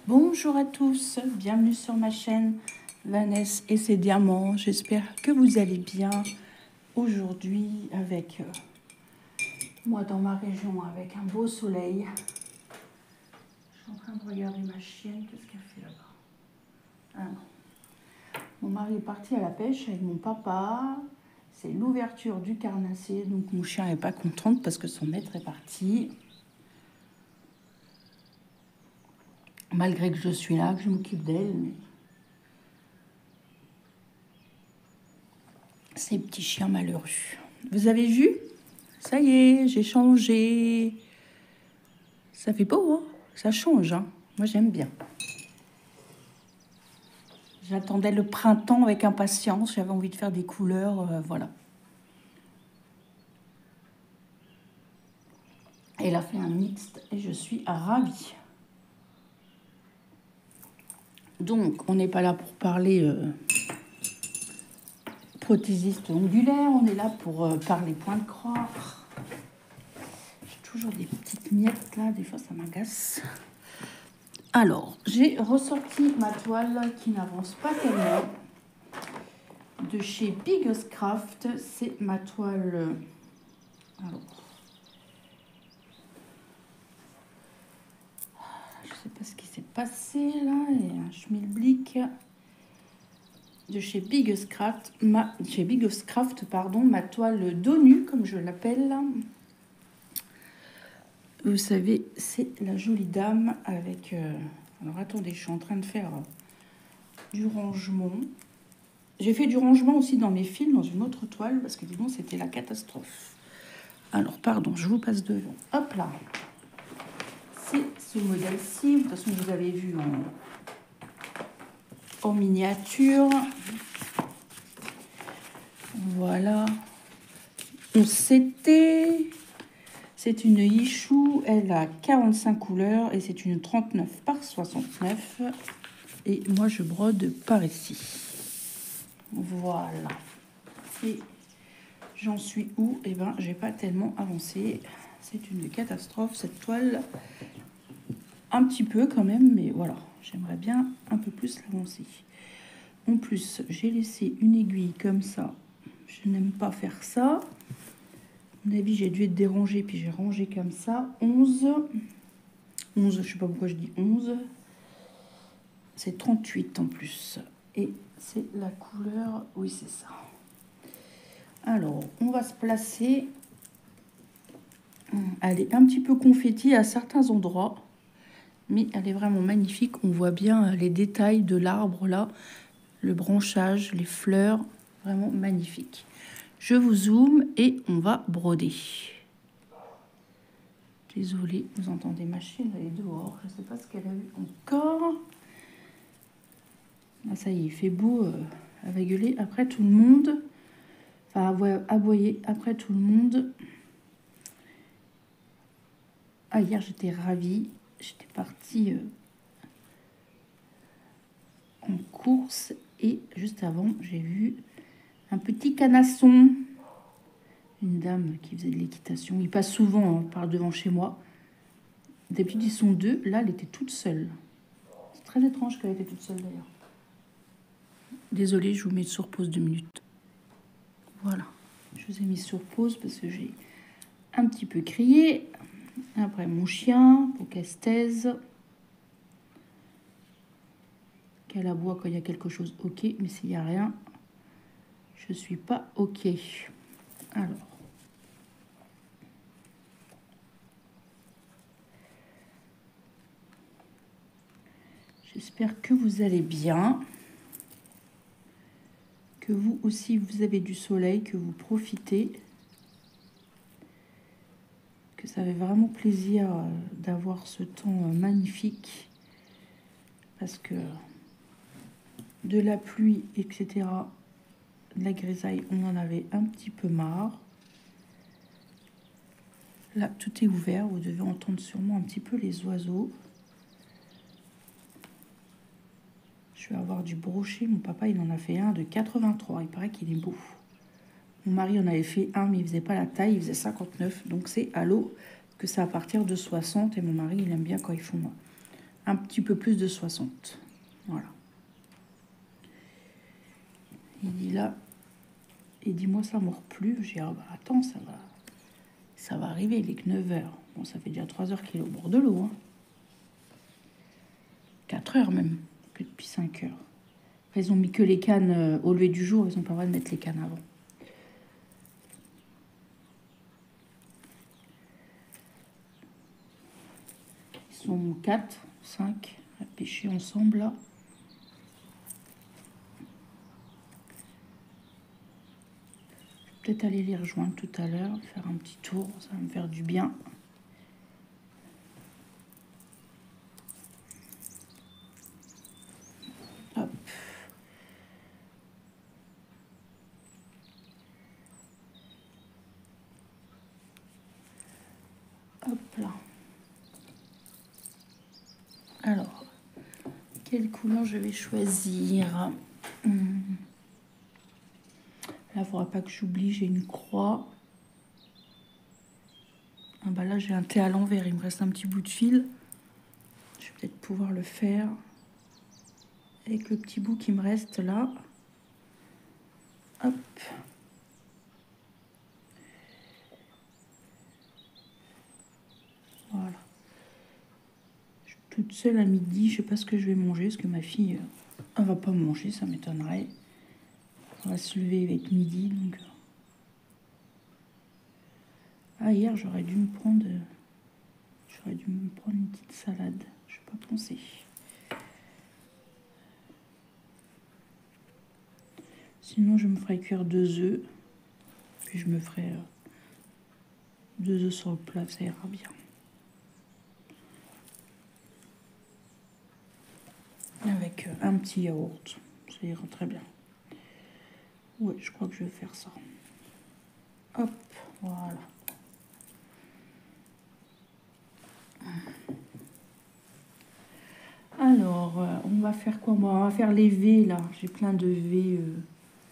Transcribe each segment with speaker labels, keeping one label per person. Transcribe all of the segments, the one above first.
Speaker 1: Bonjour à tous, bienvenue sur ma chaîne Vanessa et ses diamants. J'espère que vous allez bien aujourd'hui avec moi dans ma région avec un beau soleil. Je suis en train de regarder ma chienne, qu'est-ce qu'elle fait là-bas? Ah non. Mon mari est parti à la pêche avec mon papa. C'est l'ouverture du carnassier, donc mon chien n'est pas contente parce que son maître est parti. Malgré que je suis là, que je m'occupe d'elle, mais ces petits chiens malheureux. Vous avez vu? Ça y est, j'ai changé. Ça fait beau, hein? Ça change, hein? Moi, j'aime bien. J'attendais le printemps avec impatience. J'avais envie de faire des couleurs, voilà. Elle a fait un mixte et je suis ravie. Donc, on n'est pas là pour parler prothésiste ongulaire. On est là pour parler point de croix. J'ai toujours des petites miettes là. Des fois, ça m'agace. Alors, j'ai ressorti ma toile qui n'avance pas tellement. De chez Biggest Craft, c'est ma toile. Alors, je sais pas ce qui s'est passé là. Il y a un schmilblick de chez Biggest Craft. Ma toile dos nu, comme je l'appelle. Vous savez, c'est la jolie dame avec. Alors attendez, je suis en train de faire du rangement. J'ai fait du rangement aussi dans mes fils, dans une autre toile, parce que dis donc, c'était la catastrophe. Alors, pardon, je vous passe devant. Hop là. C'est ce modèle-ci. De toute façon, vous avez vu en miniature. Voilà. On s'était... C'est une Ichou. Elle a 45 couleurs et c'est une 39 par 69. Et moi, je brode par ici. Voilà. Et j'en suis où? Eh ben, j'ai pas tellement avancé. C'est une catastrophe, cette toile. Un petit peu quand même, mais voilà. J'aimerais bien un peu plus l'avancer. En plus, j'ai laissé une aiguille comme ça. Je n'aime pas faire ça. À mon avis, j'ai dû être dérangée, puis j'ai rangé comme ça. 11. 11, je sais pas pourquoi je dis 11. C'est 38 en plus. Et c'est la couleur... Oui, c'est ça. Alors, on va se placer. Elle est un petit peu confetti à certains endroits. Mais elle est vraiment magnifique. On voit bien les détails de l'arbre là. Le branchage, les fleurs. Vraiment magnifique. Je vous zoome et on va broder. Désolée, vous entendez ma chienne, elle est dehors. Je ne sais pas ce qu'elle a eu encore. Ah, ça y est, il fait beau. Elle va gueuler après tout le monde. Enfin, aboyer après tout le monde. Ah, hier, j'étais ravie. J'étais partie en course. Et juste avant, j'ai vu un petit canasson. Une dame qui faisait de l'équitation. Il passe souvent par devant chez moi. D'habitude, ils sont deux. Là, elle était toute seule. C'est très étrange qu'elle était toute seule, d'ailleurs. Désolée, je vous mets sur pause 2 minutes. Voilà. Je vous ai mis sur pause parce que j'ai un petit peu crié. Après, mon chien, pour qu'elle se taise. Qu'elle aboie quand il y a quelque chose, ok. Mais s'il n'y a rien, je suis pas ok. Alors. J'espère que vous allez bien. Que vous aussi, vous avez du soleil, que vous profitez. Que ça fait vraiment plaisir d'avoir ce temps magnifique. Parce que de la pluie, etc., de la grisaille, on en avait un petit peu marre. Là, tout est ouvert. Vous devez entendre sûrement un petit peu les oiseaux. Je vais avoir du brochet. Mon papa, il en a fait un de 83. Il paraît qu'il est beau. Mon mari en avait fait un, mais il faisait pas la taille. Il faisait 59. Donc, c'est à l'eau que c'est à partir de 60. Et mon mari, il aime bien quand ils font un petit peu plus de 60. Voilà. Il dit là, et dis-moi ça mord plus. J'ai dit, ah bah attends, ça va arriver, il est que 9 heures. Bon, ça fait déjà 3 heures qu'il est au bord de l'eau. Hein. 4 heures même, que depuis 5 heures. Après, ils ont mis que les cannes au lever du jour, ils n'ont pas le droit de mettre les cannes avant. Ils sont 4, 5 à pêcher ensemble là. Je vais peut-être aller les rejoindre tout à l'heure, faire un petit tour, ça va me faire du bien. Hop. Hop là. Alors, quelle couleur je vais choisir? Là, il ne faudra pas que j'oublie, j'ai une croix. Ah bah là, j'ai un thé à l'envers, il me reste un petit bout de fil. Je vais peut-être pouvoir le faire avec le petit bout qui me reste là. Hop. Voilà. Je suis toute seule à midi, je sais pas ce que je vais manger, parce que ma fille, elle va pas manger, ça m'étonnerait. On va se lever avec midi, donc... Ah, hier, j'aurais dû me prendre une petite salade. Je n'ai pas pensé. Sinon, je me ferai cuire 2 œufs. Puis je me ferai 2 œufs sur le plat, ça ira bien. Avec un petit yaourt, ça ira très bien. Ouais, je crois que je vais faire ça. Hop, voilà. Alors, on va faire quoi? On va faire les V, là. J'ai plein de V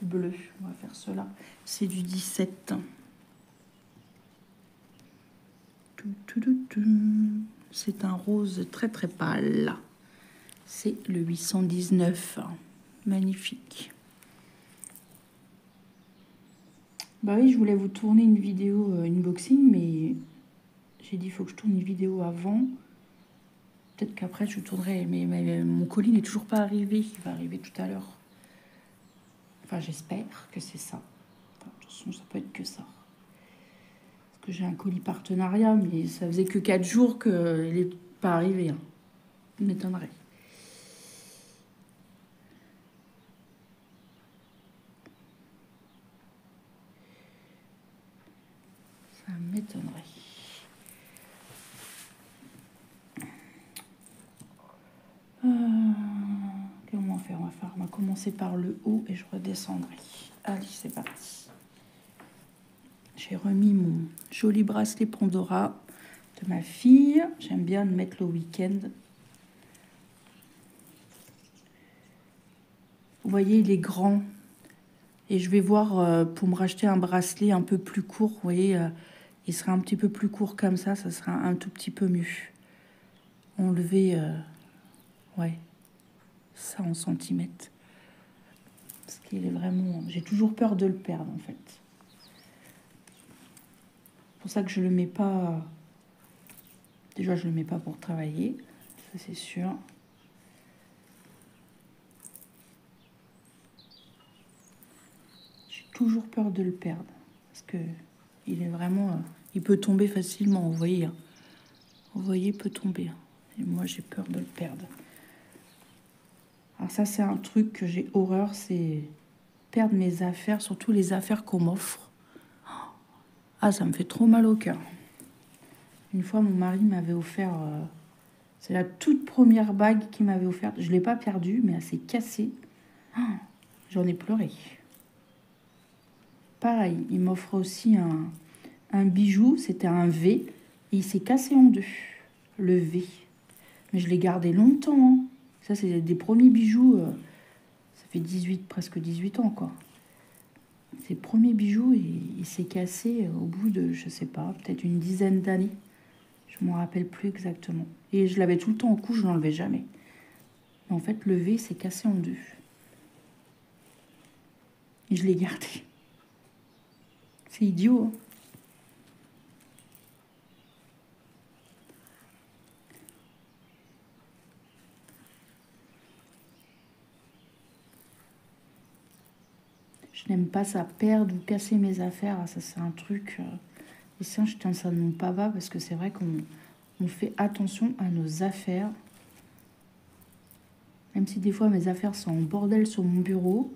Speaker 1: bleus. On va faire cela. C'est du 17. C'est un rose très très pâle. C'est le 819. Magnifique. Bah oui, je voulais vous tourner une vidéo unboxing, mais j'ai dit il faut que je tourne une vidéo avant. Peut-être qu'après je tournerai, mais mon colis n'est toujours pas arrivé. Il va arriver tout à l'heure. Enfin, j'espère que c'est ça. Enfin, de toute façon, ça peut être que ça. Parce que j'ai un colis partenariat, mais ça faisait que 4 jours qu'il n'est pas arrivé. Hein. Il m'étonnerait. Ça m'étonnerait. Comment on va faire? On va commencer par le haut et je redescendrai. Allez, c'est parti. J'ai remis mon joli bracelet Pandora de ma fille. J'aime bien le mettre le week-end. Vous voyez, il est grand. Et je vais voir pour me racheter un bracelet un peu plus court. Vous voyez, il sera un petit peu plus court comme ça sera un tout petit peu mieux. Enlever, ouais, ça en centimètres. Parce qu'il est vraiment... J'ai toujours peur de le perdre, en fait. C'est pour ça que je le mets pas... Déjà, je le mets pas pour travailler. Ça, c'est sûr. J'ai toujours peur de le perdre. Parce que il est vraiment... il peut tomber facilement, vous voyez. Hein. Vous voyez, il peut tomber. Et moi, j'ai peur de le perdre. Alors ça, c'est un truc que j'ai horreur, c'est perdre mes affaires, surtout les affaires qu'on m'offre. Ah, ça me fait trop mal au cœur. Une fois, mon mari m'avait offert... c'est la toute première bague qu'il m'avait offerte. Je ne l'ai pas perdue, mais elle s'est cassée. Oh, j'en ai pleuré. Pareil, il m'offre aussi un bijou. C'était un V. Et il s'est cassé en 2. Le V. Mais je l'ai gardé longtemps. Hein. Ça, c'est des premiers bijoux. Ça fait 18, presque 18 ans, quoi. Ses premiers bijoux, il s'est cassé au bout de, je sais pas, peut-être une dizaine d'années. Je m'en rappelle plus exactement. Et je l'avais tout le temps au cou, je l'enlevais jamais. Mais en fait, le V s'est cassé en deux. Et je l'ai gardé. C'est idiot, hein. Je n'aime pas ça, perdre ou casser mes affaires. Ça, c'est un truc... Et ça, je tiens ça de mon papa parce que c'est vrai qu'on fait attention à nos affaires. Même si des fois, mes affaires sont en bordel sur mon bureau.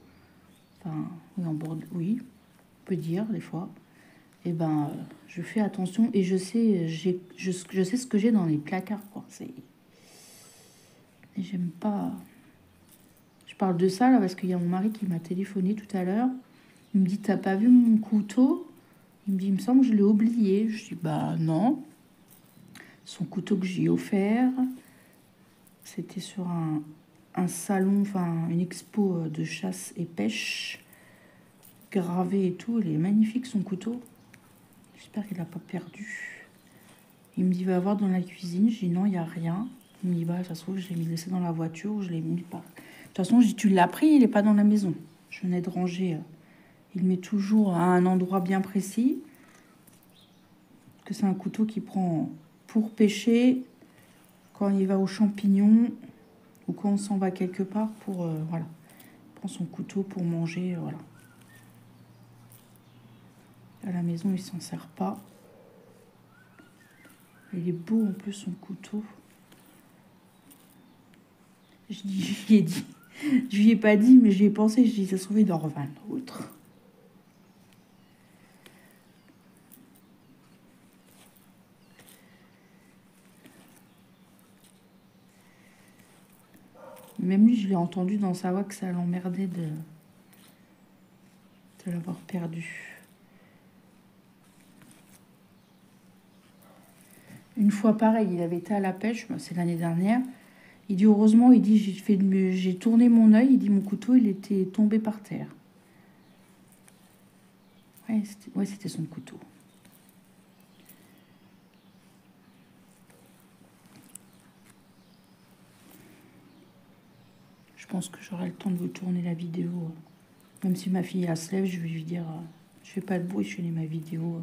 Speaker 1: Enfin, oui, en bordel, oui, on peut dire des fois. Et ben, je fais attention et je sais, je sais ce que j'ai dans les placards, quoi. Et j'aime pas... Je parle de ça, là, parce qu'il y a mon mari qui m'a téléphoné tout à l'heure. Il me dit, t'as pas vu mon couteau? Il me dit, il me semble que je l'ai oublié. Je dis, bah non. Son couteau que j'ai offert, c'était sur un salon, enfin une expo de chasse et pêche, gravé et tout. Il est magnifique son couteau. J'espère qu'il l'a pas perdu. Il me dit, va voir dans la cuisine. Je dis, non, il n'y a rien. Il me dit, bah, ça se trouve, je l'ai laissé dans la voiture ou je l'ai mis par... De toute façon, je dis, tu l'as pris, il n'est pas dans la maison. Je venais de ranger. Il met toujours à un endroit bien précis. Que c'est un couteau qui prend pour pêcher, quand il va aux champignons, ou quand on s'en va quelque part pour... voilà. Il prend son couteau pour manger, voilà. À la maison, il s'en sert pas. Il est beau en plus, son couteau. Je lui ai dit... Je lui ai pas dit, mais j'y ai pensé. Je dis, ça se trouve, il doit revendre autre. Même lui, je l'ai entendu dans sa voix que ça l'emmerdait de l'avoir perdu. Une fois, pareil, il avait été à la pêche, c'est l'année dernière. Il dit, heureusement, il dit, j'ai tourné mon œil, il dit, mon couteau, il était tombé par terre. Ouais, c'était son couteau. Je pense que j'aurai le temps de vous tourner la vidéo. Même si ma fille, elle se lève, je vais lui dire, je fais pas de bruit, je finis ma vidéo.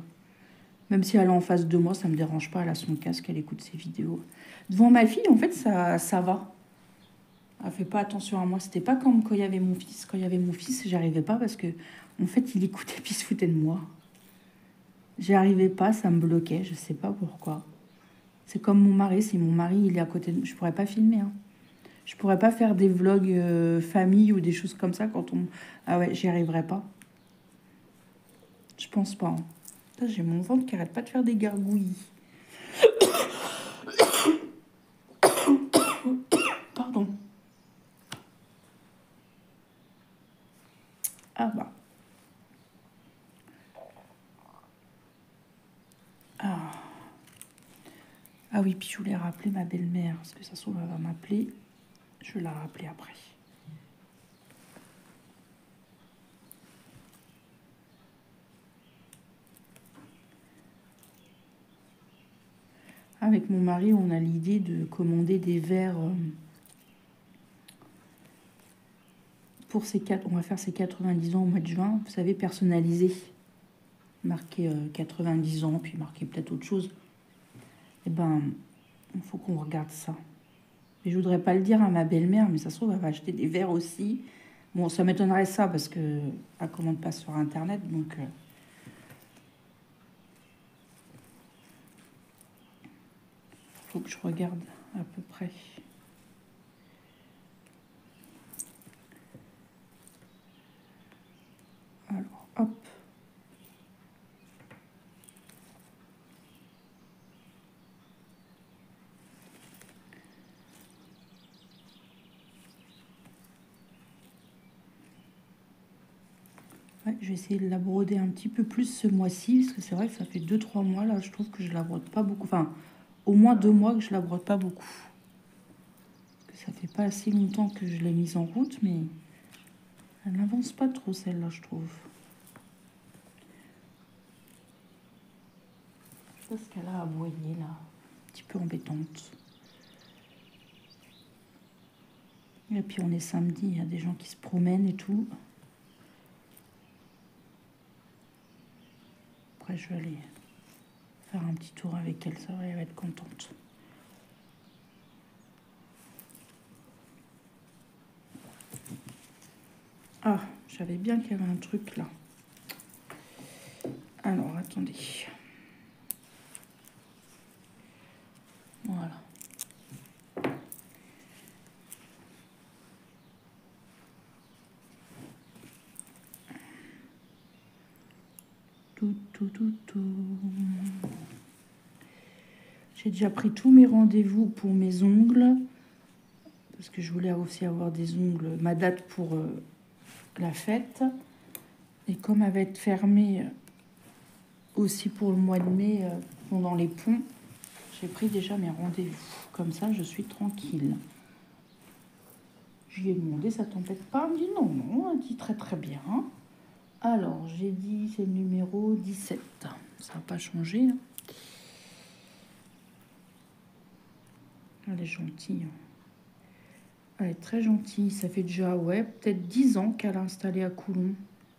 Speaker 1: Même si elle est en face de moi, ça me dérange pas, elle a son casque, elle écoute ses vidéos. Devant ma fille, en fait, ça va. Elle fait pas attention à moi. C'était pas comme quand il y avait mon fils. Quand il y avait mon fils, j'arrivais pas parce que, en fait, il écoutait puis il se foutait de moi. J'y arrivais pas, ça me bloquait, je sais pas pourquoi. C'est comme mon mari, si mon mari il est à côté de moi, je pourrais pas filmer. Hein. Je pourrais pas faire des vlogs famille ou des choses comme ça quand on... Ah ouais, j'y arriverais pas. Je pense pas. Hein. J'ai mon ventre qui arrête pas de faire des gargouillis. Pardon. Ah bah. Ah. Ah oui, puis je voulais rappeler ma belle-mère, parce que ça se trouve, elle va m'appeler. Je vais la rappeler après. Avec mon mari, on a l'idée de commander des verres pour on va faire ses 90 ans au mois de juin. Vous savez, personnalisé. Marqué 90 ans, puis marqué peut-être autre chose. Eh ben, il faut qu'on regarde ça. Et je voudrais pas le dire à ma belle-mère, mais ça se trouve, elle va acheter des verres aussi. Bon, ça m'étonnerait ça, parce que elle commande pas sur Internet, donc... faut que je regarde à peu près. Alors, hop. Ouais, je vais essayer de la broder un petit peu plus ce mois-ci, parce que c'est vrai que ça fait 2-3 mois, là, je trouve que je la brode pas beaucoup. Enfin, au moins 2 mois que je la brode pas beaucoup. Parce que ça fait pas assez longtemps que je l'ai mise en route, mais elle n'avance pas trop, celle-là, je trouve. Je sais pas ce qu'elle a aboyé, là. petit peu embêtante. Et puis on est samedi, il y a des gens qui se promènent et tout. Après je vais aller faire un petit tour avec elle, ça va, elle va être contente. Ah, j'avais bien qu'il y avait un truc là. Alors, attendez. Voilà. Tout. J'ai déjà pris tous mes rendez-vous pour mes ongles. Parce que je voulais aussi avoir des ongles, ma date pour la fête. Et comme elle va être fermée aussi pour le mois de mai pendant les ponts, j'ai pris déjà mes rendez-vous. Comme ça, je suis tranquille. Je lui ai demandé, ça t'embête pas? Elle me dit non, elle dit très bien. Alors, j'ai dit, c'est le numéro 17. Ça n'a pas changé. Hein. Elle est gentille. Elle est très gentille. Ça fait déjà, ouais, peut-être 10 ans qu'elle a installé à Coulon,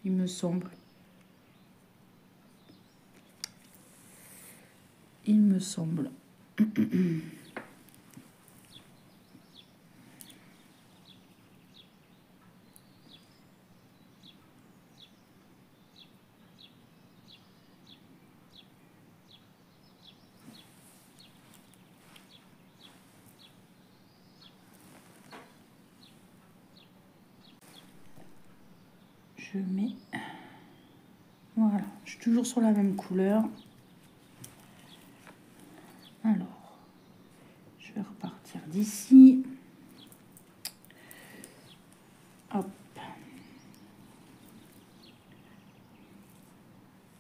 Speaker 1: il me semble. Il me semble. Je mets... Voilà, je suis toujours sur la même couleur. Alors, je vais repartir d'ici. Hop.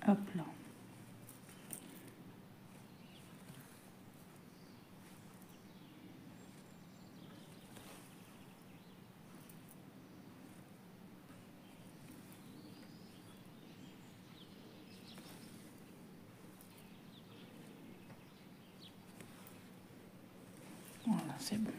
Speaker 1: Hop là. Voilà, c'est bon.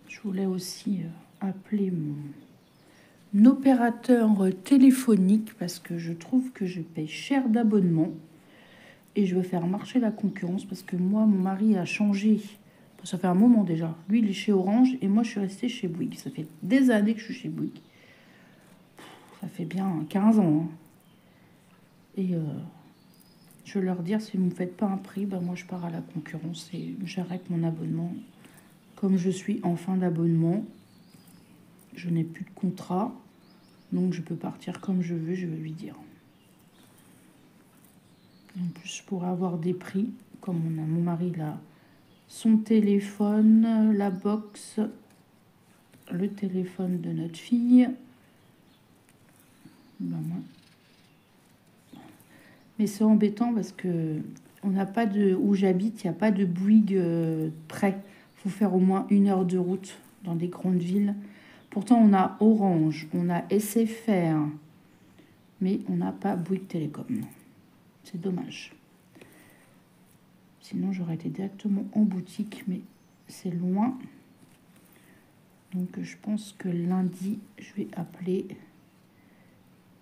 Speaker 1: Je voulais aussi appeler mon opérateur téléphonique parce que je trouve que je paye cher d'abonnement et je veux faire marcher la concurrence parce que moi, mon mari a changé. Ça fait un moment déjà. Lui, il est chez Orange et moi, je suis restée chez Bouygues. Ça fait des années que je suis chez Bouygues. Ça fait bien 15 ans. Hein. Et je vais leur dire, si vous ne me faites pas un prix, ben moi, je pars à la concurrence et j'arrête mon abonnement. Comme je suis en fin d'abonnement, je n'ai plus de contrat. Donc, je peux partir comme je veux, je vais lui dire. En plus, je pourrais avoir des prix, comme mon mari là, son téléphone, la box, le téléphone de notre fille. Ben, moi. Mais c'est embêtant parce que on n'a pas de, où j'habite, il n'y a pas de Bouygues près. Il faut faire au moins 1 heure de route dans des grandes villes. Pourtant, on a Orange, on a SFR, mais on n'a pas Bouygues Télécom. C'est dommage. Sinon, j'aurais été directement en boutique, mais c'est loin. Donc, je pense que lundi, je vais appeler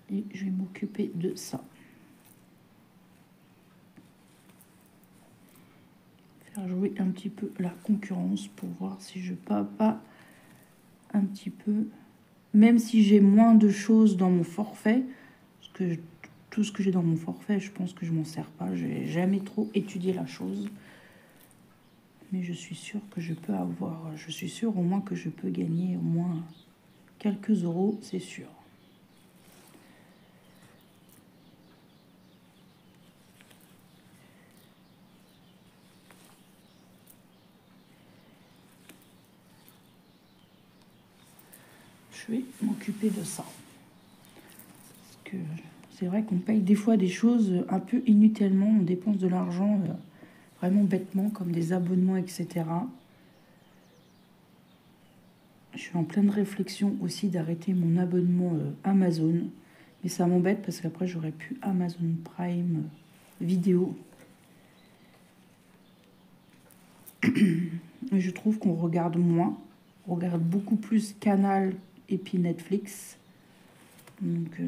Speaker 1: et je vais m'occuper de ça. Faire jouer un petit peu la concurrence pour voir si je peux pas un petit peu... Même si j'ai moins de choses dans mon forfait, parce que tout ce que j'ai dans mon forfait, je pense que je m'en sers pas. Je n'ai jamais trop étudié la chose. Mais je suis sûre que je peux avoir... Je suis sûre au moins que je peux gagner au moins quelques euros, c'est sûr. Je vais m'occuper de ça. Parce que c'est vrai qu'on paye des fois des choses un peu inutilement. On dépense de l'argent vraiment bêtement, comme des abonnements, etc. Je suis en pleine réflexion aussi d'arrêter mon abonnement Amazon. Mais ça m'embête parce qu'après, j'aurais pu Amazon Prime. vidéo. Et je trouve qu'on regarde moins. On regarde beaucoup plus Canal et puis Netflix. Donc,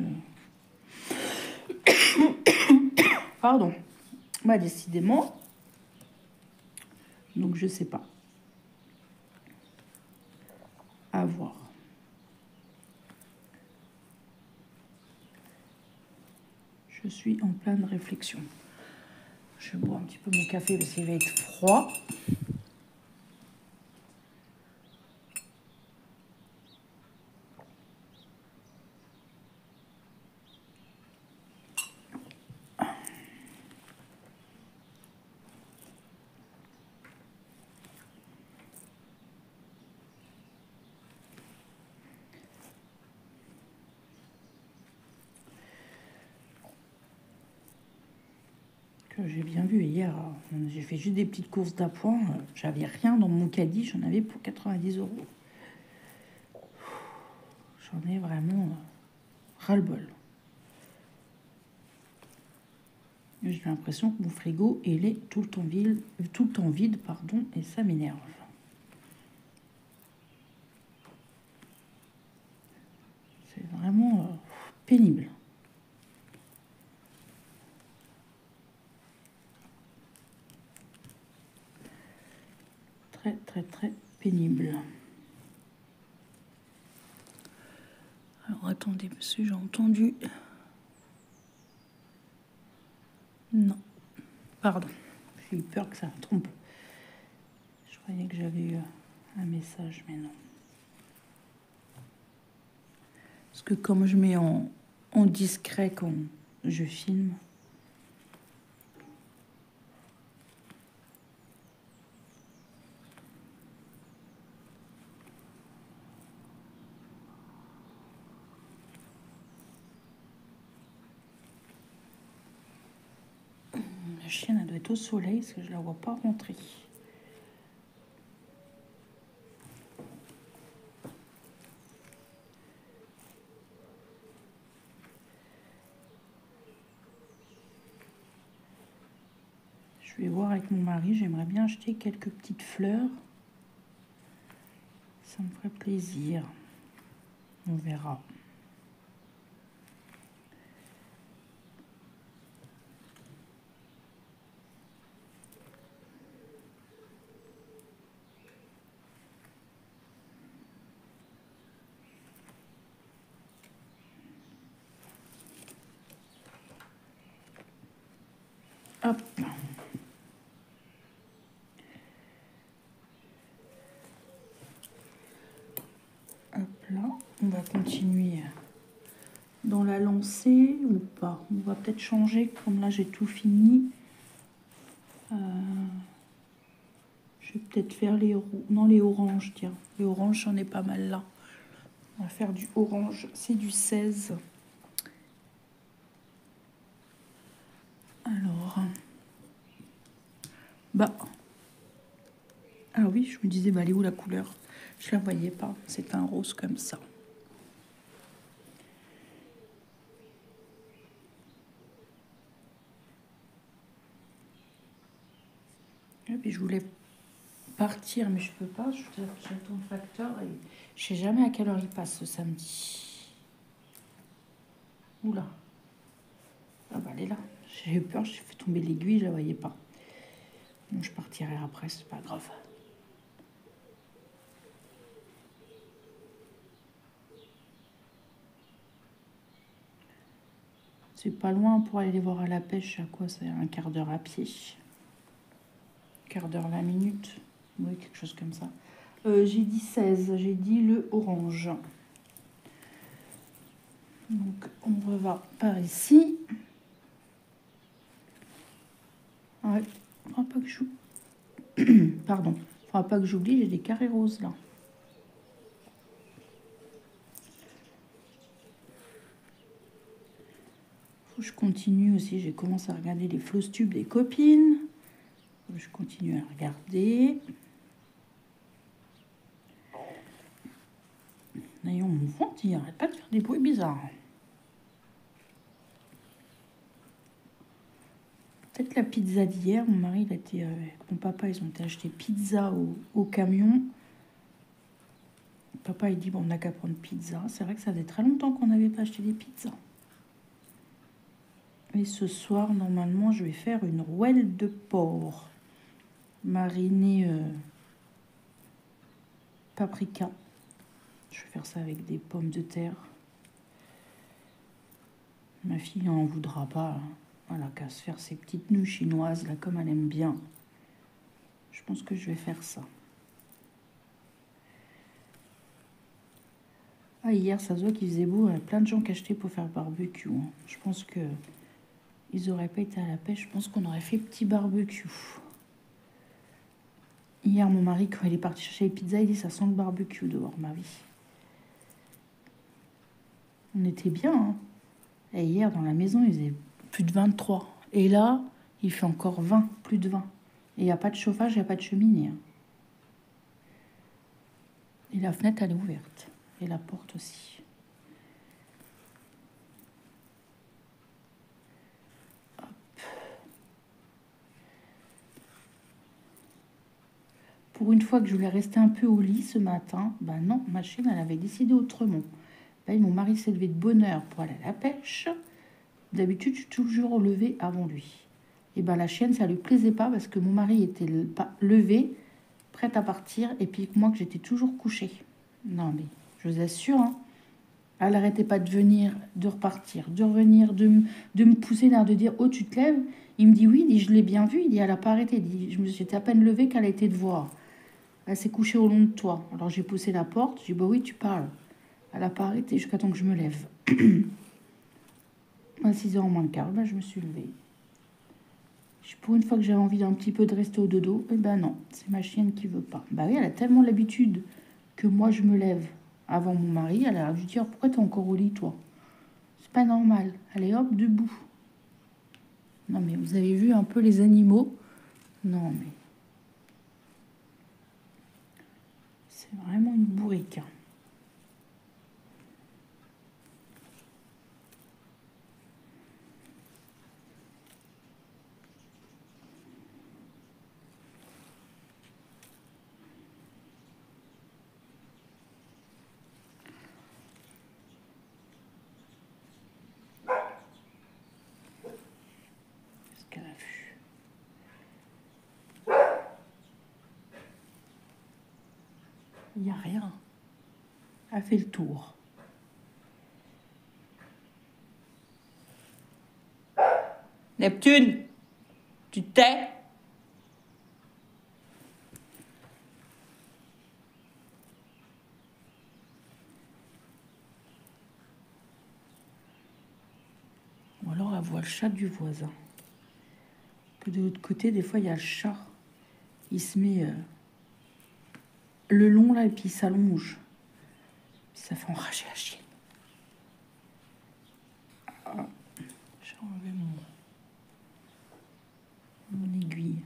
Speaker 1: pardon. Bah, décidément. Donc, je sais pas. À voir. Je suis en pleine réflexion. Je bois un petit peu mon café parce qu'il va être froid. J'ai bien vu hier, j'ai fait juste des petites courses d'appoint. J'avais rien dans mon caddie, j'en avais pour 90 €. J'en ai vraiment ras-le-bol. J'ai l'impression que mon frigo, il est tout le temps vide, pardon, et ça m'énerve. C'est vraiment pénible. Très, très, très pénible. Alors, attendez, parce que j'ai entendu... Non. Pardon. J'ai eu peur que ça me trompe. Je croyais que j'avais eu un message, mais non. Parce que comme je mets en discret quand je filme... La chienne, elle doit être au soleil parce que je la vois pas rentrer. Je vais voir avec mon mari. J'aimerais bien acheter quelques petites fleurs. Ça me ferait plaisir. On verra. Hop. Hop là. On va continuer dans la lancée ou pas. On va peut-être changer. Comme là, j'ai tout fini. Je vais peut-être faire les oranges, tiens. Les oranges, j'en ai pas mal là. On va faire du orange. C'est du 16. Alors... Bah... Ah oui, je me disais, bah, elle est où la couleur? Je la voyais pas. C'est un rose comme ça. Et puis je voulais partir, mais je peux pas. J'attends le facteur et je sais jamais à quelle heure il passe ce samedi. Oula. Ah bah elle est là. J'ai eu peur, j'ai fait tomber l'aiguille, je la voyais pas. Donc je partirai après, c'est pas grave. C'est pas loin pour aller les voir à la pêche. À quoi? C'est un quart d'heure à pied. Quart d'heure, 20 minutes. Oui, quelque chose comme ça. J'ai dit 16. J'ai dit le orange. Donc, on va par ici. Ouais, faudra pas que je... Pardon. Faudra pas que j'oublie, j'ai des carrés roses là. Je continue aussi, j'ai commencé à regarder les floss tubes des copines. Je continue à regarder. D'ailleurs, mon ventre, il arrête pas de faire des bruits bizarres. peut-être la pizza d'hier. Mon mari, il a été, mon papa, ils ont été acheter pizza au camion. Papa, il dit, bon, on n'a qu'à prendre pizza. C'est vrai que ça faisait très longtemps qu'on n'avait pas acheté des pizzas. Et ce soir, normalement, je vais faire une rouelle de porc marinée paprika. Je vais faire ça avec des pommes de terre. Ma fille n'en voudra pas. Hein. Elle a qu'à se faire ses petites nouilles chinoises, là, comme elle aime bien. Je pense que je vais faire ça. Ah, hier, ça se voit qu'il faisait beau. Il y a plein de gens qui achetaient pour faire barbecue. Hein. Je pense que ils n'auraient pas été à la pêche. Je pense qu'on aurait fait petit barbecue. Hier, mon mari, quand il est parti chercher les pizzas, il dit ça sent le barbecue dehors, ma vie. On était bien. Hein. Et hier, dans la maison, il faisait plus de 23. Et là, il fait encore 20, plus de 20. Et il n'y a pas de chauffage, il n'y a pas de cheminée. Hein. Et la fenêtre, elle est ouverte. Et la porte aussi. Hop. Pour une fois que je voulais rester un peu au lit ce matin, ben non, ma chienne, elle avait décidé autrement. Ben, mon mari s'est levé de bonne heure pour aller à la pêche. D'habitude, je suis toujours levée avant lui. Et ben la chienne, ça lui plaisait pas parce que mon mari était levé, prête à partir, et puis moi que j'étais toujours couchée. Non mais, je vous assure, hein, elle n'arrêtait pas de venir, de repartir, de revenir, de me pousser là, de dire « Oh, tu te lèves ?» Il me dit « Oui, il dit, je l'ai bien vu. » Il dit « Elle n'a pas arrêté. » Il dit « Je me suis à peine levée qu'elle a été te voir. Elle s'est couchée au long de toi. » Alors j'ai poussé la porte. J'ai dit « Bah oui, tu parles. » Elle n'a pas arrêté jusqu'à temps que je me lève. À 6h moins le quart, ben, je me suis levée. Pour une fois que j'avais envie d'un petit peu de rester au dodo, eh ben non, c'est ma chienne qui veut pas. Bah oui, elle a tellement l'habitude que moi je me lève avant mon mari, elle a dû dire pourquoi t'es encore au lit toi? C'est pas normal. Allez hop, debout. Non mais vous avez vu un peu les animaux? Non mais c'est vraiment une bourrique. Hein. Qu'elle a vu. Il n'y a rien. Elle a fait le tour. Neptune, tu te tais? Ou alors elle voit le chat du voisin. Que de l'autre côté, des fois, il y a le chat. Il se met le long là et puis il s'allonge. Ça fait enrager la chienne. Ah, j'ai enlevé mon aiguille.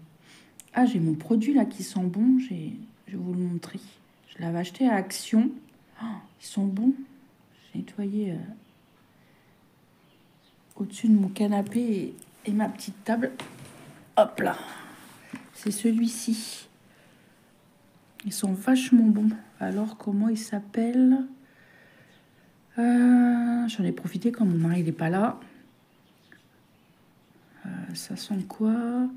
Speaker 1: Ah, j'ai mon produit là qui sent bon. Je vais vous le montrer. Je l'avais acheté à Action. Oh, ils sont bons. J'ai nettoyé au-dessus de mon canapé et ma petite table. Hop là. C'est celui-ci. Ils sont vachement bons. Alors, comment il s'appelle? J'en ai profité quand mon mari n'est pas là. Ça sent quoi?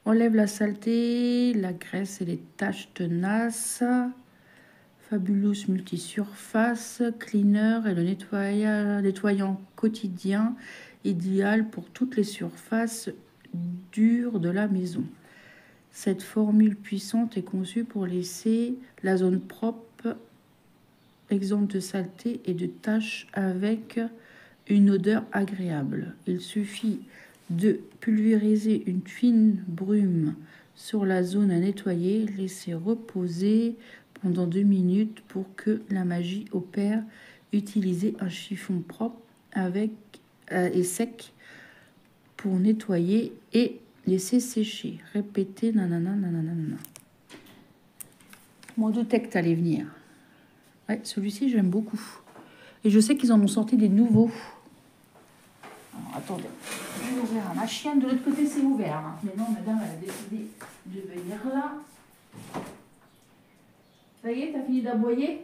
Speaker 1: Enlève la saleté, la graisse et les taches tenaces. Fabulous multisurface, cleaner et le nettoyant quotidien, idéal pour toutes les surfaces dures de la maison. Cette formule puissante est conçue pour laisser la zone propre, exempte de saleté et de taches avec une odeur agréable. Il suffit de pulvériser une fine brume sur la zone à nettoyer, laisser reposer pendant 2 minutes pour que la magie opère. Utilisez un chiffon propre avec et sec pour nettoyer et laisser sécher. Répétez nanana nanana. Moi, doutais que t'allais venir. Ouais, celui-ci, j'aime beaucoup. Et je sais qu'ils en ont sorti des nouveaux. Alors, attendez. Je vais ouvrir à ma chienne. De l'autre côté, c'est ouvert. Hein. Mais non, madame, elle a décidé de venir là. Ça y est, t'as fini d'aboyer?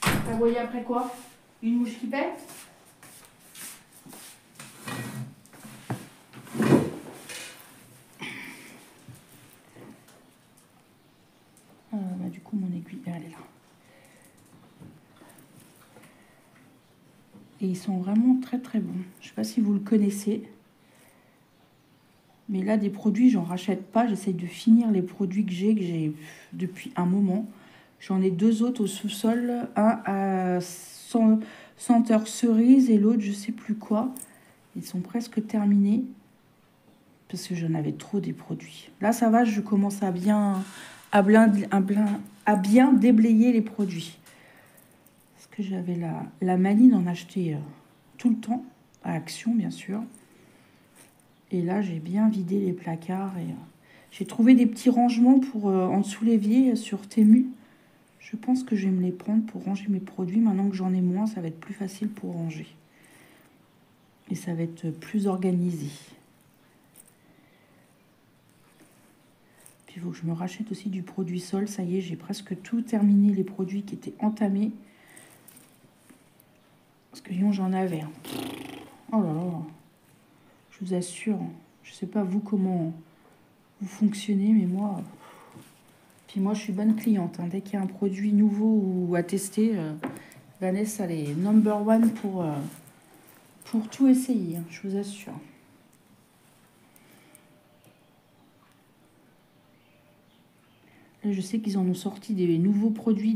Speaker 1: T'as aboyé après quoi? Une mouche qui pète? Du coup, mon aiguille, elle est là. Et ils sont vraiment très très bons. Je ne sais pas si vous le connaissez. Mais là, des produits, j'en rachète pas. J'essaye de finir les produits que j'ai depuis un moment. J'en ai 2 autres au sous-sol. Un à senteur cerise et l'autre, je sais plus quoi. Ils sont presque terminés. Parce que j'en avais trop des produits. Là, ça va, je commence à bien déblayer les produits. Parce que j'avais la manie d'en acheter tout le temps. À Action, bien sûr. Et là, j'ai bien vidé les placards. Et j'ai trouvé des petits rangements pour en dessous l'évier sur Temu. Je pense que je vais me les prendre pour ranger mes produits. Maintenant que j'en ai moins, ça va être plus facile pour ranger. Et ça va être plus organisé. Puis il faut que je me rachète aussi du produit sol. Ça y est, j'ai presque tout terminé, les produits qui étaient entamés. Parce que j'en avais. Hein. Oh là là. Je vous assure. Je sais pas vous comment vous fonctionnez, mais moi... Puis moi, je suis bonne cliente. Hein. Dès qu'il y a un produit nouveau ou à tester, Vanessa, elle est number one pour tout essayer. Hein, je vous assure. Là, je sais qu'ils en ont sorti des nouveaux produits,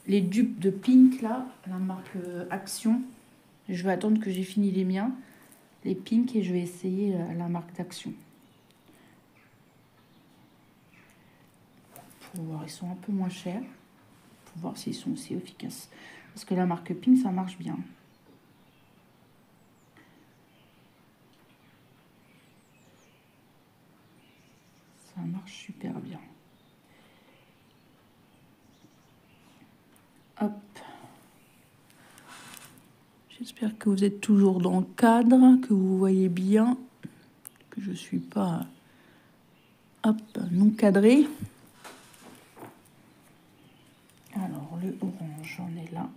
Speaker 1: les dupes de Pink, là, la marque Action. Je vais attendre que j'ai fini les miens, les Pink, et je vais essayer la marque d'Action. Pour voir, ils sont un peu moins chers. Pour voir s'ils sont aussi efficaces. Parce que la marque Pink, ça marche bien. Ça marche super bien. Hop. J'espère que vous êtes toujours dans le cadre, que vous voyez bien, que je ne suis pas non cadrée. Alors, le orange, j'en ai là.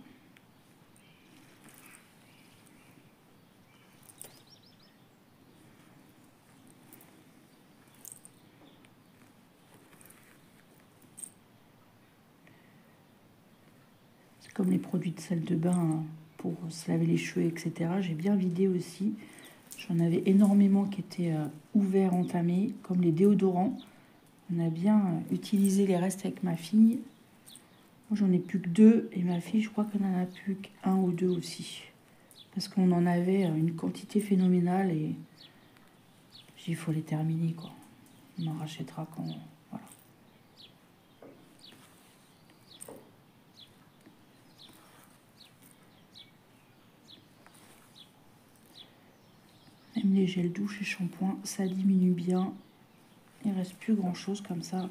Speaker 1: C'est comme les produits de salle de bain pour se laver les cheveux, etc. J'ai bien vidé aussi. J'en avais énormément qui étaient ouverts, entamés, comme les déodorants. On a bien utilisé les restes avec ma fille. Moi, j'en ai plus que 2 et ma fille, je crois qu'elle n'en a plus qu'1 ou 2 aussi. Parce qu'on en avait une quantité phénoménale et il faut les terminer, quoi. On en rachètera quand... Voilà. Même les gels douche et shampoing, ça diminue bien. Il ne reste plus grand chose comme ça.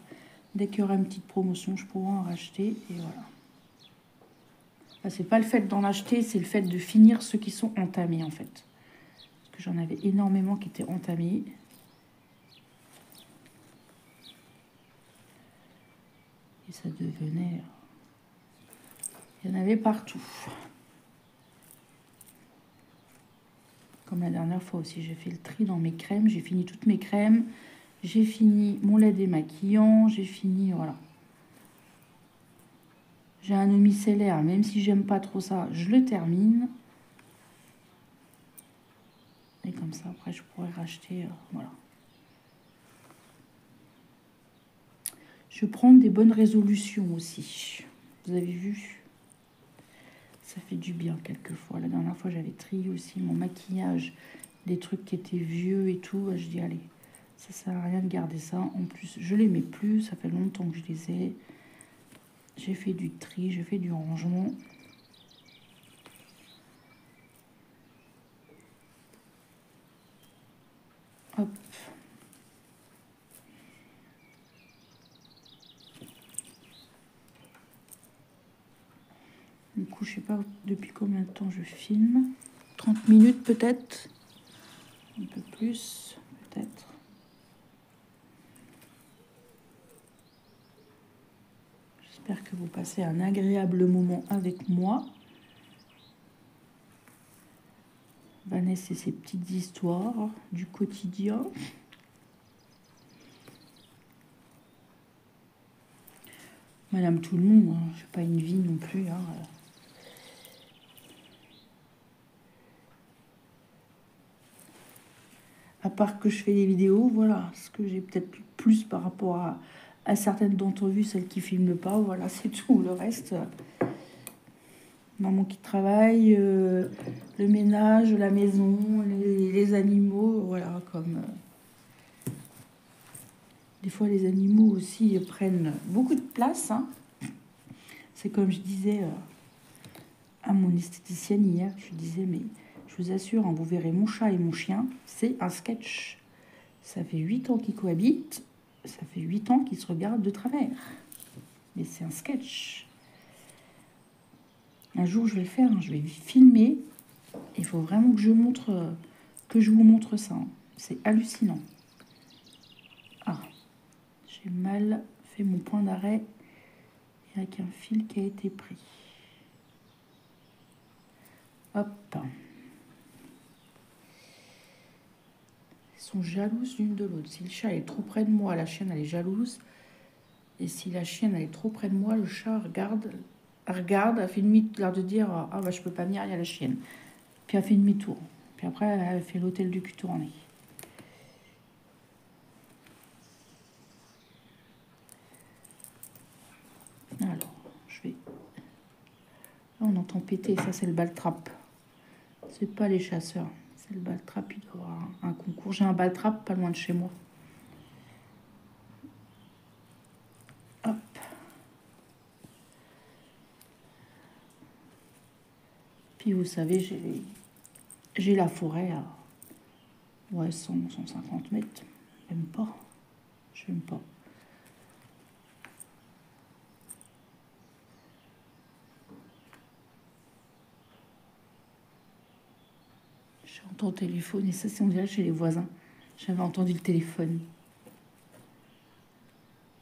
Speaker 1: Dès qu'il y aura une petite promotion, je pourrai en racheter et voilà. Enfin, c'est pas le fait d'en acheter, c'est le fait de finir ceux qui sont entamés en fait. Parce que j'en avais énormément qui étaient entamés. Et ça devenait... Il y en avait partout. Comme la dernière fois aussi, j'ai fait le tri dans mes crèmes. J'ai fini toutes mes crèmes. J'ai fini mon lait démaquillant. J'ai fini, voilà. J'ai un eau micellaire, même si j'aime pas trop ça, je le termine. Et comme ça, après, je pourrais racheter, voilà. Je prends des bonnes résolutions aussi. Vous avez vu? Ça fait du bien quelquefois. La dernière fois, j'avais trié aussi mon maquillage. Des trucs qui étaient vieux et tout. Je dis, allez, ça sert à rien de garder ça. En plus, je les mets plus. Ça fait longtemps que je les ai. J'ai fait du tri, j'ai fait du rangement. Hop. Du coup, je sais pas depuis combien de temps je filme. 30 minutes peut-être. Un peu plus, peut-être. J'espère que vous passez un agréable moment avec moi. Vanessa et ses petites histoires du quotidien. Madame tout le monde, hein. Je n'ai pas une vie non plus. Hein. À part que je fais des vidéos, voilà, ce que j'ai peut-être plus par rapport à certaines d'entre vous, celles qui ne filment pas, voilà, c'est tout. Le reste, maman qui travaille, le ménage, la maison, les animaux, voilà, comme... des fois, les animaux aussi prennent beaucoup de place. Hein. C'est comme je disais à mon esthéticienne hier, je disais, mais je vous assure, hein, vous verrez mon chat et mon chien, c'est un sketch. Ça fait 8 ans qu'ils cohabitent, ça fait 8 ans qu'ils se regardent de travers. Mais c'est un sketch. Un jour, je vais le faire, hein, je vais filmer. Il faut vraiment que je vous montre ça. Hein. C'est hallucinant. Ah, j'ai mal fait mon point d'arrêt avec un fil qui a été pris. Hop. Ils sont jalouses l'une de l'autre. Si le chat est trop près de moi, la chienne elle est jalouse. Et si la chienne elle est trop près de moi, le chat regarde, elle fait demi-tour de dire ah bah je peux pas venir, il y a la chienne. Puis elle fait demi-tour. Puis après elle fait l'hôtel du cul tourné. Alors, je vais... Là, on entend péter, ça c'est le baltrap. C'est pas les chasseurs, c'est le baltrap, il doit y avoir un concours. J'ai un baltrap pas loin de chez moi. Hop. Puis vous savez, j'ai la forêt à 100-150 mètres. Même pas. Je n'aime pas. J'entends le téléphone et ça c'est on dirait chez les voisins. J'avais entendu le téléphone.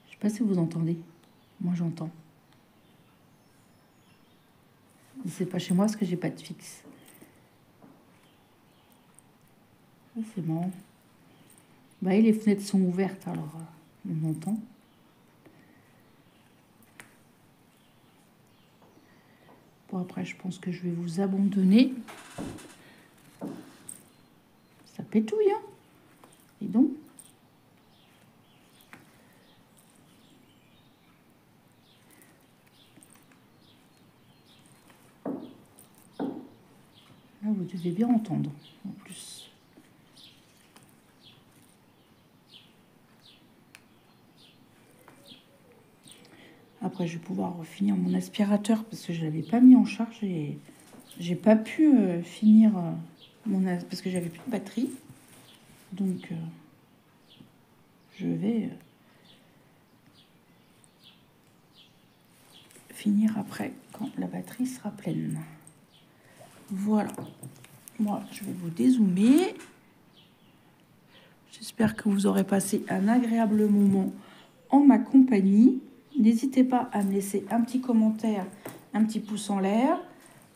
Speaker 1: Je sais pas si vous entendez. Moi j'entends. C'est pas chez moi parce que j'ai pas de fixe. C'est marrant. Bah et les fenêtres sont ouvertes alors on entend. Bon après je pense que je vais vous abandonner. Ça pétouille, hein. Et donc là, vous devez bien entendre, en plus. Après, je vais pouvoir finir mon aspirateur parce que je ne l'avais pas mis en charge et j'ai pas pu finir parce que j'avais plus de batterie. Donc, je vais finir après quand la batterie sera pleine. Voilà. Moi, je vais vous dézoomer. J'espère que vous aurez passé un agréable moment en ma compagnie. N'hésitez pas à me laisser un petit commentaire, un petit pouce en l'air.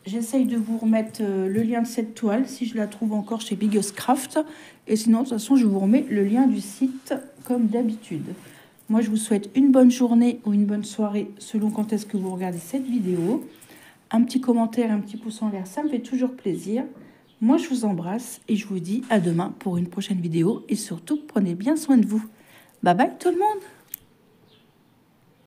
Speaker 1: J'essaye de vous remettre le lien de cette toile, si je la trouve encore chez Biggest Craft. Et sinon, de toute façon, je vous remets le lien du site, comme d'habitude. Moi, je vous souhaite une bonne journée ou une bonne soirée, selon quand est-ce que vous regardez cette vidéo. Un petit commentaire, un petit pouce en l'air, ça me fait toujours plaisir. Moi, je vous embrasse et je vous dis à demain pour une prochaine vidéo. Et surtout, prenez bien soin de vous. Bye bye tout le monde!